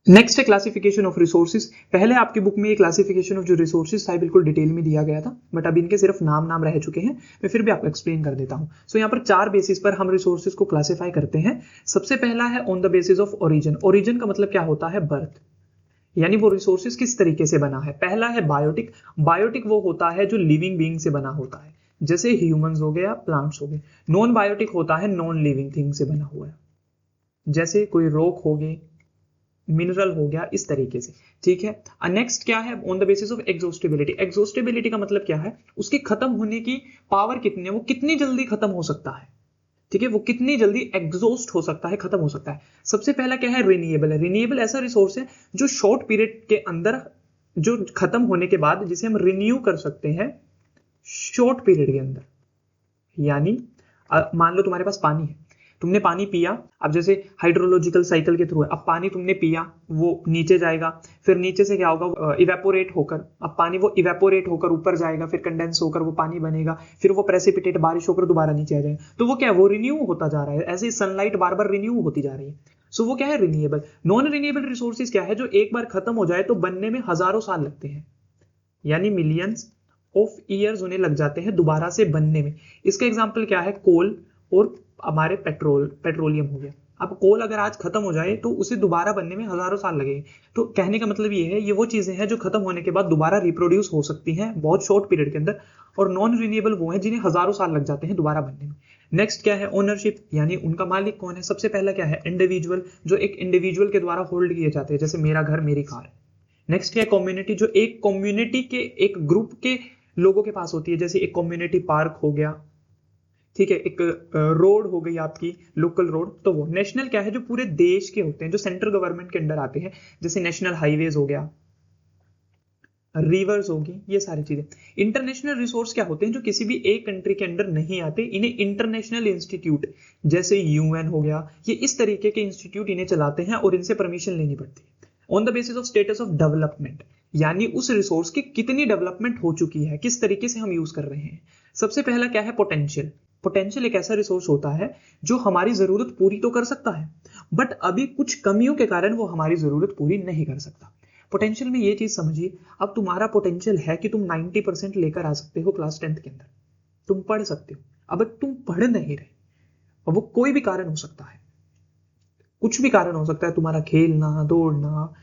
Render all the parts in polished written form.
Next है classification of resources. पहले आपकी बुक में ये क्लासिफिकेशन ऑफ जो रिसोर्सेज था बिल्कुल डिटेल में दिया गया था, बट अब इनके सिर्फ नाम रह चुके हैं। मैं फिर भी आपको एक्सप्लेन कर देता हूं। सो यहाँ पर 4 बेसिस पर हम रिसोर्सेज को क्लासिफाई करते हैं। सबसे पहला है on the basis of origin. Origin का मतलब क्या होता है? बर्थ, यानी वो रिसोर्सेज किस तरीके से बना है। पहला है बायोटिक। बायोटिक वो होता है जो लिविंग बीइंग से बना होता है, जैसे ह्यूमंस हो गए या प्लांट्स हो गए। नॉन बायोटिक होता है नॉन लिविंग थिंग से बना हुआ है, जैसे कोई रॉक हो गए, मिनरल हो गया, इस तरीके से। ठीक है। नेक्स्ट क्या है? On the basis of exhaustibility. Exhaustibility का मतलब क्या है? उसकी खत्म होने की पावर कितनी है, वो कितनी जल्दी खत्म हो सकता है। ठीक है, वो कितनी जल्दी एग्जॉस्ट हो सकता है, खत्म हो सकता है। सबसे पहला क्या है? रिन्यूएबल है। रिन्यूएबल ऐसा रिसोर्स है जो शॉर्ट पीरियड के अंदर, जो खत्म होने के बाद जिसे हम रिन्यू कर सकते हैं शॉर्ट पीरियड के अंदर। यानी मान लो तुम्हारे पास पानी है, तुमने पानी पिया। अब जैसे हाइड्रोलॉजिकल साइकिल के थ्रू है, अब पानी तुमने पिया, वो नीचे जाएगा, फिर नीचे से क्या होगा? इवेपोरेट होकर, अब पानी वो इवेपोरेट होकर ऊपर जाएगा, फिर कंडेंस होकर वो पानी बनेगा, फिर वो प्रेसिपिटेट बारिश होकर दोबारा नीचे आ जाएगा। तो वो क्या है? वो रिन्यू होता जा रहा है। ऐसे सनलाइट बार बार रिन्यू होती जा रही है। सो वो क्या है? रिन्यूएबल। नॉन रिन्यूएबल रिसोर्सेज क्या है? जो एक बार खत्म हो जाए तो बनने में हजारों साल लगते हैं, यानी मिलियंस ऑफ ईयर्स उन्हें लग जाते हैं दोबारा से बनने में। इसका एग्जांपल क्या है? कोल और हमारे पेट्रोलियम हो गया। अब कोल अगर आज खत्म हो जाए तो उसे दोबारा बनने में हजारों साल लगेंगे। तो कहने का मतलब ये है, ये वो चीजें हैं जो खत्म होने के बाद दोबारा रिप्रोड्यूस हो सकती हैं बहुत शॉर्ट पीरियड के अंदर, और नॉन रिन्यूएबल वो हैं जिन्हें हजारों साल लग जाते हैं दोबारा बनने में। नेक्स्ट क्या है? ओनरशिप, यानी उनका मालिक कौन है। सबसे पहला क्या है? इंडिविजुअल, जो एक इंडिविजुअल के द्वारा होल्ड किए जाते हैं, जैसे मेरा घर मेरी कार। नेक्स्ट क्या है? कम्युनिटी, जो एक कम्युनिटी के, एक ग्रुप के लोगों के पास होती है, जैसे एक कम्युनिटी पार्क हो गया। ठीक है, एक रोड हो गई आपकी लोकल रोड। तो वो नेशनल क्या है? जो पूरे देश के होते हैं, जो सेंट्रल गवर्नमेंट के अंडर आते हैं, जैसे नेशनल हाईवेज हो गया, रिवर्स होगी, ये सारी चीजें। इंटरनेशनल रिसोर्स क्या होते हैं? जो किसी भी एक कंट्री के अंडर नहीं आते, इन्हें इंटरनेशनल इंस्टीट्यूट, जैसे यूएन हो गया, ये इस तरीके के इंस्टीट्यूट इन्हें चलाते हैं और इनसे परमिशन लेनी पड़ती है। On the basis of status of development, यानी उस रिसोर्स की कितनी डेवलपमेंट हो चुकी है, किस तरीके से हम यूज कर रहे हैं। सबसे पहला क्या है? पोटेंशियल। पोटेंशियल एक ऐसा रिसोर्स होता है जो हमारी जरूरत पूरी तो कर सकता है, बट अभी कुछ कमियों के कारण वो हमारी जरूरत पूरी नहीं कर सकता। पोटेंशियल में ये चीज समझिए, अब तुम्हारा पोटेंशियल है कि तुम 90% लेकर आ सकते हो क्लास 10th के अंदर, तुम पढ़ सकते हो। अब तुम पढ़ नहीं रहे, और वो कोई भी कारण हो सकता है, कुछ भी कारण हो सकता है, तुम्हारा खेलना, दौड़ना,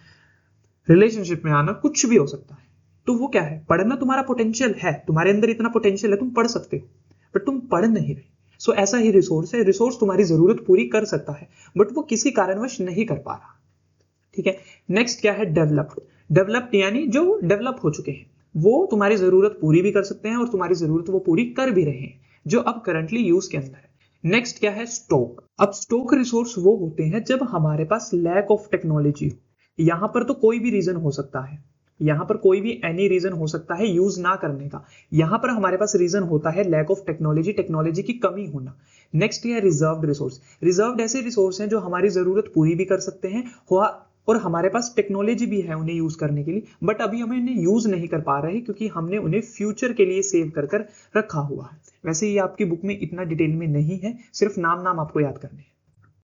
रिलेशनशिप में आना, कुछ भी हो सकता है। तो वो क्या है? पढ़ना तुम्हारा पोटेंशियल है, तुम्हारे अंदर इतना पोटेंशियल है, तुम पढ़ सकते हो, बट तुम पढ़ नहीं रहे। सो ऐसा ही रिसोर्स है, रिसोर्स तुम्हारी जरूरत पूरी कर सकता है, बट वो किसी कारणवश नहीं कर पा रहा। ठीक है। नेक्स्ट क्या है? डेवलप्ड। डेवलप्ड यानी जो डेवलप हो चुके हैं, वो तुम्हारी जरूरत पूरी भी कर सकते हैं और तुम्हारी जरूरत वो पूरी कर भी रहे हैं, जो अब करंटली यूज के अंदर है। नेक्स्ट क्या है? स्टॉक। अब स्टॉक रिसोर्स वो होते हैं जब हमारे पास लैक ऑफ टेक्नोलॉजी हो। यहां पर तो कोई भी रीजन हो सकता है, यहां पर कोई भी एनी रीजन हो सकता है यूज ना करने का। यहां पर हमारे पास रीजन होता है लैक ऑफ टेक्नोलॉजी, टेक्नोलॉजी की कमी होना। नेक्स्ट है रिजर्व्ड रिसोर्स। रिजर्व्ड ऐसे रिसोर्स हैं जो हमारी जरूरत पूरी भी कर सकते हैं और हमारे पास टेक्नोलॉजी भी है उन्हें यूज करने के लिए, बट अभी हम इन्हें यूज नहीं कर पा रहे क्योंकि हमने उन्हें फ्यूचर के लिए सेव कर रखा हुआ है। वैसे ये आपकी बुक में इतना डिटेल में नहीं है, सिर्फ नाम आपको याद करने हैं।